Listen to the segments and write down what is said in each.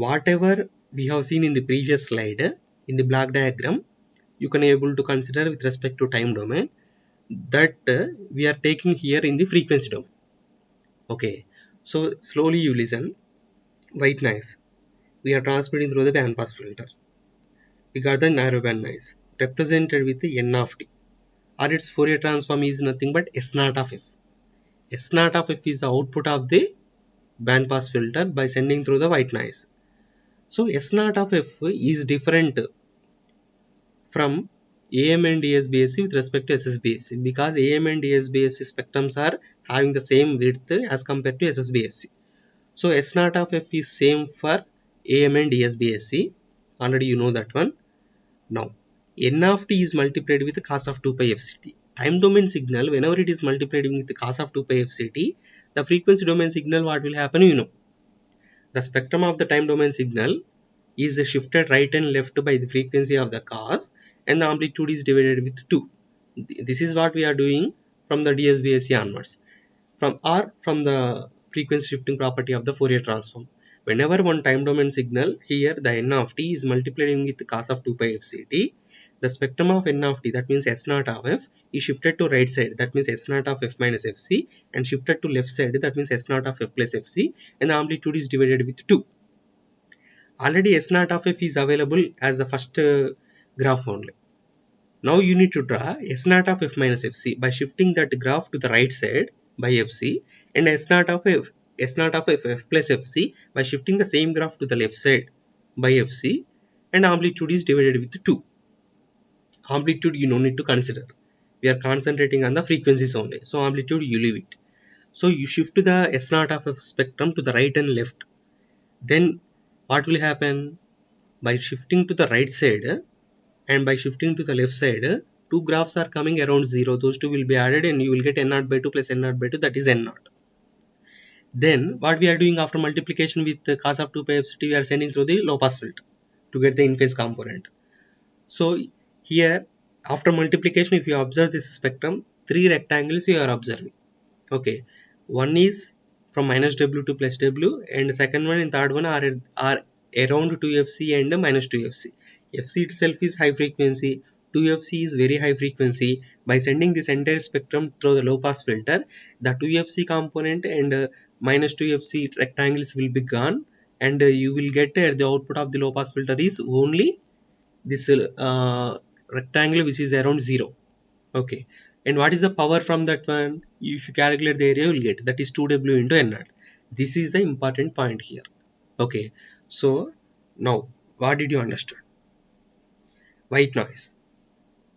whatever we have seen in the previous slide in the block diagram, you can able to consider with respect to time domain, that we are taking here in the frequency domain. Okay, so slowly you listen. White noise we are transmitting through the band pass filter. We got the narrow band noise represented with the n of t, or its Fourier transform is nothing but S naught of f. S naught of f is the output of the band pass filter by sending through the white noise. So S naught of f is different from AM and DSBSC with respect to SSBSC, because AM and DSBSC spectrums are having the same width as compared to SSBSC. So S naught of f is same for AM and DSBSC. Already you know that one. Now n of t is multiplied with the cos of 2 pi fct. Time domain signal, whenever it is multiplied with the cos of 2 pi fct, the frequency domain signal, what will happen, you know. The spectrum of the time domain signal is shifted right and left by the frequency of the cos, and the amplitude is divided with 2. This is what we are doing from the DSBSC onwards, from the frequency shifting property of the Fourier transform. Whenever one time domain signal, here the n of t is multiplying with the cos of 2 pi fct, the spectrum of n of t, that means S naught of f, is shifted to right side, that means S naught of f minus fc, and shifted to left side, that means S naught of f plus fc, and the amplitude is divided with 2. Already S naught of f is available as the first graph only. Now you need to draw S naught of f minus fc by shifting that graph to the right side by fc, and S naught of f plus fc by shifting the same graph to the left side by fc, and amplitude is divided with 2. Amplitude you no need to consider. We are concentrating on the frequencies only. So amplitude you leave it. So you shift the S naught of f spectrum to the right and left. Then what will happen? By shifting to the right side and by shifting to the left side, two graphs are coming around 0. Those two will be added and you will get n naught by 2 plus n naught by 2, that is n naught. Then what we are doing after multiplication with the cos of 2 pi fct, we are sending through the low pass filter to get the in phase component. So here after multiplication, if you observe this spectrum, 3 rectangles you are observing. Okay, one is from minus w to plus w, and second one and third one are around 2fc and minus 2fc. fc itself is high frequency, 2fc is very high frequency. By sending this entire spectrum through the low pass filter, the 2fc component and minus 2fc rectangles will be gone, and you will get the output of the low pass filter is only this rectangle which is around 0. Okay, and what is the power from that one? If you calculate the area, you will get that is 2w into n naught. This is the important point here. Okay, so now what did you understand? White noise.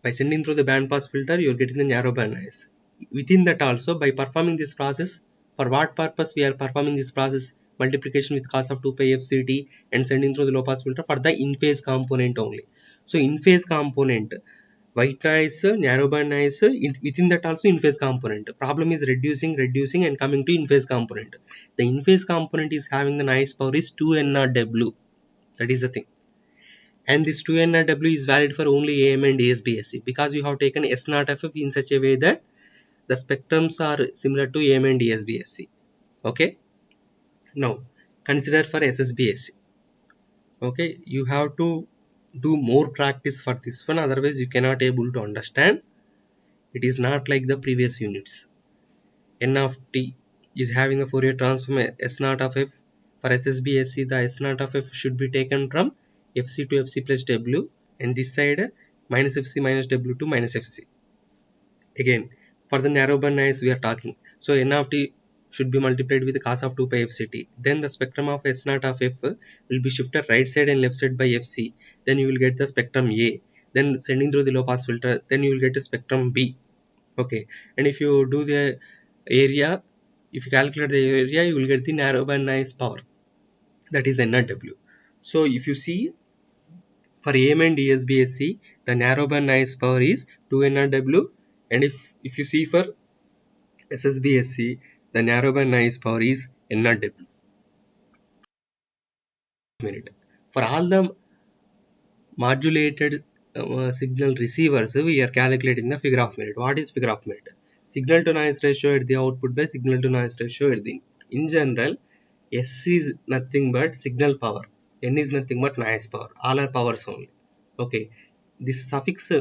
By sending through the band pass filter, you are getting the narrow band noise. Within that also, by performing this process, for what purpose we are performing this process? Multiplication with cos of 2 pi fct and sending through the low pass filter for the in phase component only. So in phase component, white noise, narrow band noise, within that also in phase component. Problem is reducing and coming to in phase component. The in phase component is having the noise power is 2n0w. That is the thing. And this 2n0w is valid for only AM and DSBSC, because you have taken S naught of f in such a way that the spectrums are similar to AM and DSBSC. Okay. Now consider for SSBSC. Okay, you have to do more practice for this one, otherwise you cannot able to understand. It is not like the previous units. N of t is having a Fourier transform S naught of f. For SSBSC, the S naught of f should be taken from fc to fc plus w, and this side minus fc minus w to minus fc. Again, for the narrow band noise we are talking, so n of t should be multiplied with the cos of 2 pi fct. Then the spectrum of S naught of f will be shifted right side and left side by fc. Then you will get the spectrum A. Then sending through the low pass filter, then you will get the spectrum B. Okay, and if you do the area, if you calculate the area, you will get the narrow band noise power, that is n0w. So if you see for AM and DSBSC, the narrow band noise power is 2n0w, and if you see for SSBSC, the narrow band noise power is n0w. For all the modulated signal receivers, we are calculating the figure of merit. What is figure of merit? Signal to noise ratio at the output by signal to noise ratio at the input. In general, S is nothing but signal power. N is nothing but noise power. All are powers only. Okay. This suffix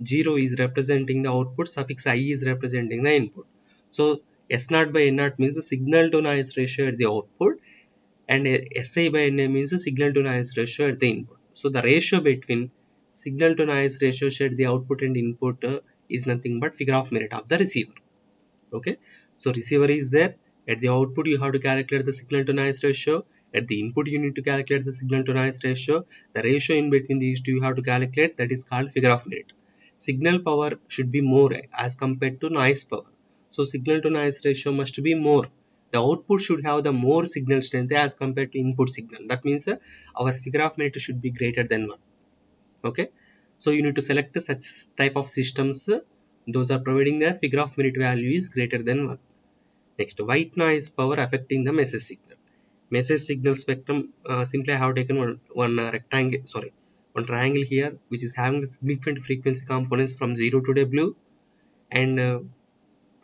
0 is representing the output, suffix I is representing the input. So S0 by N0 means the signal to noise ratio at the output, and Si by Na means the signal to noise ratio at the input. So the ratio between signal to noise ratio at the output and input is nothing but figure of merit of the receiver. Okay, so receiver is there. At the output you have to calculate the signal to noise ratio. At the input you need to calculate the signal to noise ratio. The ratio in between these two you have to calculate, that is called figure of merit. Signal power should be more as compared to noise power. So signal to noise ratio must be more. The output should have the more signal strength as compared to input signal. That means our figure of merit should be greater than 1. Okay, so you need to select such type of systems. Those are providing their figure of merit value is greater than 1. Next, white noise power affecting the message signal. Message signal spectrum, simply I have taken one triangle here, which is having significant frequency components from 0 to W, and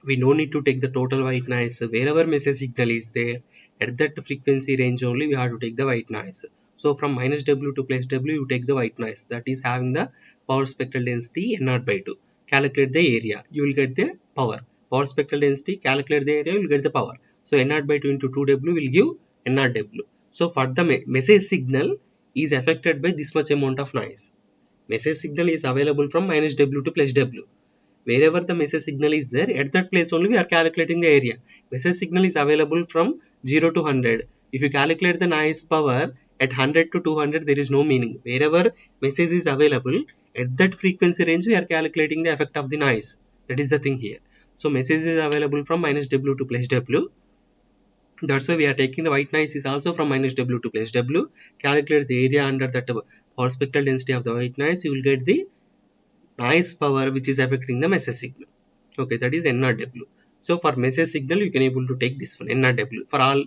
we no need to take the total white noise. Wherever message signal is there, at that frequency range only we have to take the white noise. So from minus W to plus W you take the white noise, that is having the power spectral density N0 by 2. Calculate the area, you will get the power spectral density. Calculate the area, you will get the power. So N0 by 2 into 2W will give N0 W. So for the message signal is affected by this much amount of noise. Message signal is available from minus W to plus W. Wherever the message signal is there, at that place only we are calculating the area. Message signal is available from 0 to 100. If you calculate the noise power at 100 to 200, there is no meaning. Wherever message is available, at that frequency range we are calculating the effect of the noise. That is the thing here. So message is available from minus W to plus W. That's why we are taking the white noise is also from minus W to plus W. Calculate the area under that power spectral density of the white noise, you will get the noise power which is affecting the message signal. Okay, that is NRW. So for message signal you can able to take this one NRW for all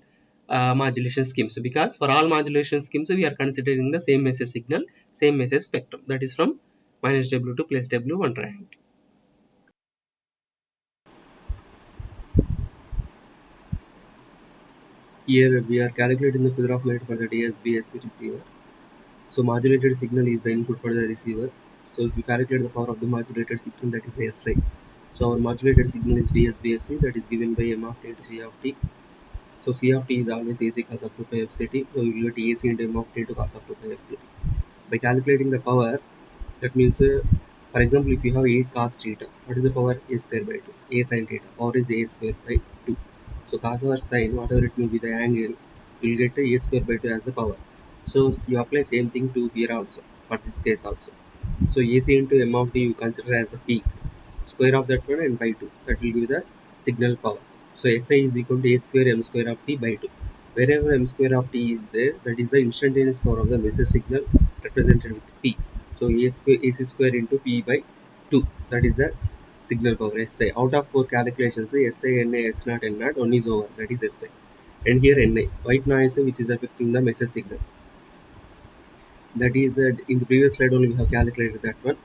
modulation schemes, because for all modulation schemes we are considering the same message signal, same message spectrum, that is from minus W to plus W one triangle. Here we are calculating the figure of merit for the DSBSC receiver. So modulated signal is the input for the receiver. So if you calculate the power of the modulated signal, that is SI. So our modulated signal is DSBSC, that is given by M of t into C of t. So C of t is always AC cos of 2 pi fct. So you will get AC into M of t into cos of 2 pi fct. By calculating the power, that means, for example, if you have A cos theta, what is the power? A square by 2. A sin theta, power is A square by 2. So cos or sin, whatever it may be the angle, you will get A square by 2 as the power. So you apply same thing to here also, for this case also. So AC into M of t you consider as the peak. Square of that one and by 2. That will give the signal power. So SI is equal to A square M square of t by 2. Wherever M square of t is there, that is the instantaneous power of the message signal represented with P. So AC square into P by 2. That is the signal power SI. Out of 4 calculations, SI, NA, S0, N0, 1 is over. That is SI. And here NA, white noise which is affecting the message signal. That is in the previous slide only we have calculated that one.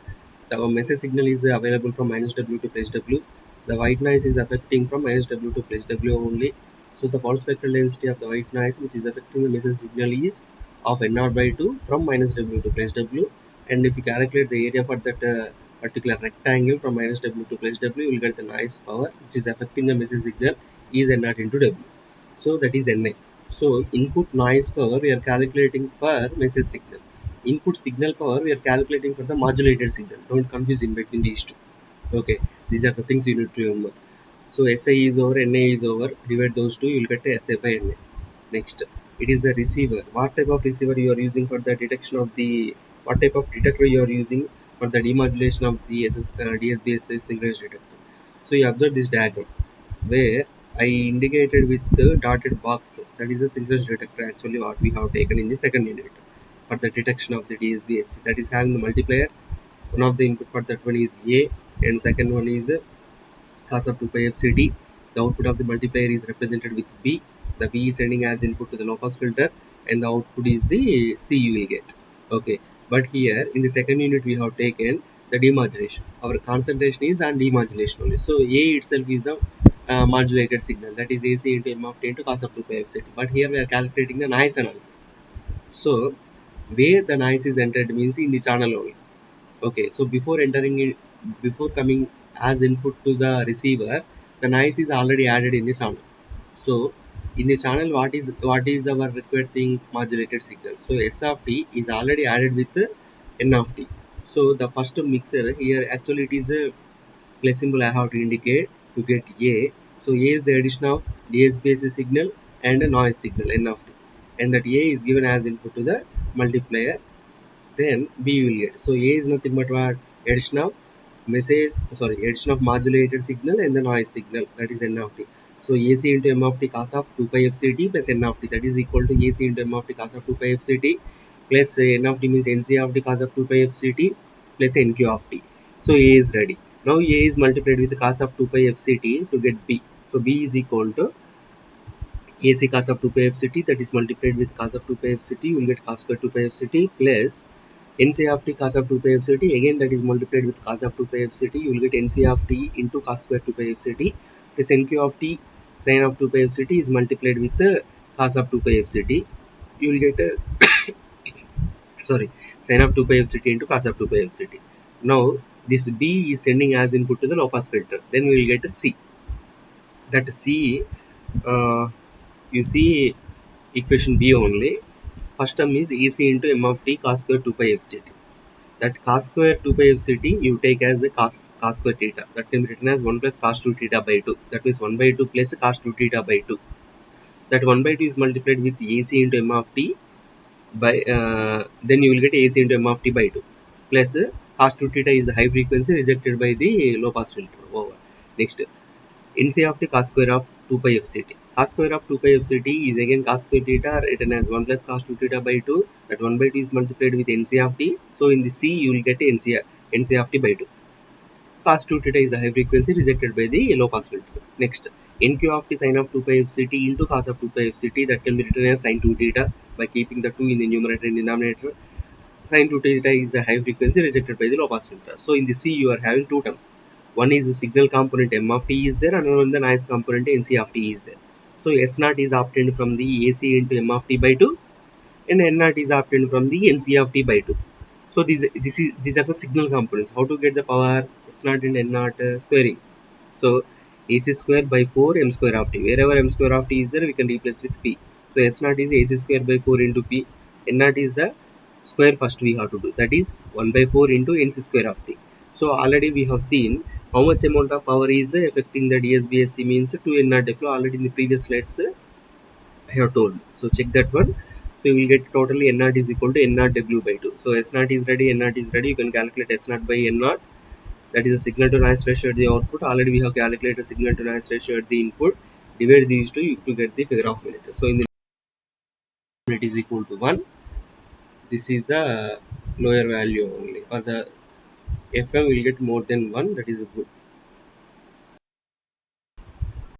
The message signal is available from minus W to plus W. The white noise is affecting from minus W to plus W only. So the power spectral density of the white noise which is affecting the message signal is of N0 by 2 from minus W to plus W. And if you calculate the area for that particular rectangle from minus W to plus W, you will get the noise power which is affecting the message signal is N0 into W. So that is NA. So input noise power we are calculating for message signal. Input signal power we are calculating for the modulated signal. Don't confuse in between these two. Okay, these are the things you need to remember. So SI is over, NA is over, divide those two, you will get SI by NA. Next, it is the receiver. What type of receiver you are using for the detection of the, what type of detector you are using for the demodulation of the DSBSS synchronous detector. So you observe this diagram where I indicated with the dotted box, that is the synchronous detector actually what we have taken in the second unit for the detection of the DSBSC, that is having the multiplier. One of the input for that one is A and second one is cos of 2 pi fct. The output of the multiplier is represented with B. The B is sending as input to the low pass filter and the output is the C you will get. Okay, but here in the second unit we have taken the demodulation. Our concentration is on demodulation only. So A itself is the modulated signal, that is AC into M of t into cos of 2 pi fct. But here we are calculating the noise analysis. So where the noise is entered means in the channel only. Okay, so before coming as input to the receiver, the noise is already added in the channel. So in the channel, what is our required thing? Modulated signal. So S of t is already added with N of t. So the first mixer here, actually it is a place symbol I have to indicate to get A. So A is the addition of DSPAC signal and a noise signal N of t, and that A is given as input to the multiplier. Then B will get. So A is nothing but what? Addition of modulated signal and the noise signal, that is N of t. So AC into M of t cos of 2 pi fct plus N of t, that is equal to AC into M of t cos of 2 pi fct plus N of t means NC of t cos of 2 pi fct plus NQ of t. So A is ready. Now A is multiplied with cos of 2 pi fct to get B. So B is equal to AC cos of 2 pi fct, that is multiplied with cos of 2 pi fct, you will get cos square 2 pi fct plus NC of t cos of 2 pi fct, again that is multiplied with cos of 2 pi fct, you will get NC of t into cos square 2 pi fct plus NQ of t sin of 2 pi fct is multiplied with the cos of 2 pi fct, you will get sin of 2 pi fct into cos of 2 pi fct. Now this B is sending as input to the low pass filter, then we will get a C. That C, you see equation B only. First term is AC into M of t cos square 2 pi fct. That cos square 2 pi fct you take as a cos square theta. That can be written as 1 plus cos 2 theta by 2. That means 1 by 2 plus cos 2 theta by 2. That 1 by 2 is multiplied with AC into M of t by, then you will get AC into M of t by 2 plus cos 2 theta is the high frequency rejected by the low pass filter. Over. Next, NC of the cos square of 2 pi fct. Cos square of 2 pi fct is again cos square theta written as 1 plus cos 2 theta by 2. That 1 by 2 is multiplied with NC of t. So in the C you will get NC of t by 2. Cos 2 theta is a high frequency rejected by the low pass filter. Next, NQ of t sin of 2 pi fct into cos of 2 pi fct, that can be written as sin 2 theta by keeping the 2 in the numerator and denominator. Sin 2 theta is the high frequency rejected by the low pass filter. So in the C you are having two terms. One is the signal component M of t is there, and another one the noise component NC of t is there. So S naught is obtained from the AC into M of t by 2, and N naught is obtained from the NC of t by 2. So these are the signal components. How to get the power? S naught and N naught squaring. So AC square by 4 M square of t. Wherever M square of t is there, we can replace with P. So S naught is AC square by 4 into P. N naught is the square first we have to do. That is 1 by 4 into NC square of t. So already we have seen how much amount of power is affecting the DSBSC means 2 N naught W. Already in the previous slides I have told. So check that one. So you will get totally N naught is equal to N naught W by 2. So S naught is ready, N naught is ready. You can calculate S naught by N naught. That is a signal to noise ratio at the output. Already we have calculated signal to noise ratio at the input. Divide these two to get the figure of minute. So in the minute is equal to 1. This is the lower value only. For the FM will get more than 1. That is good.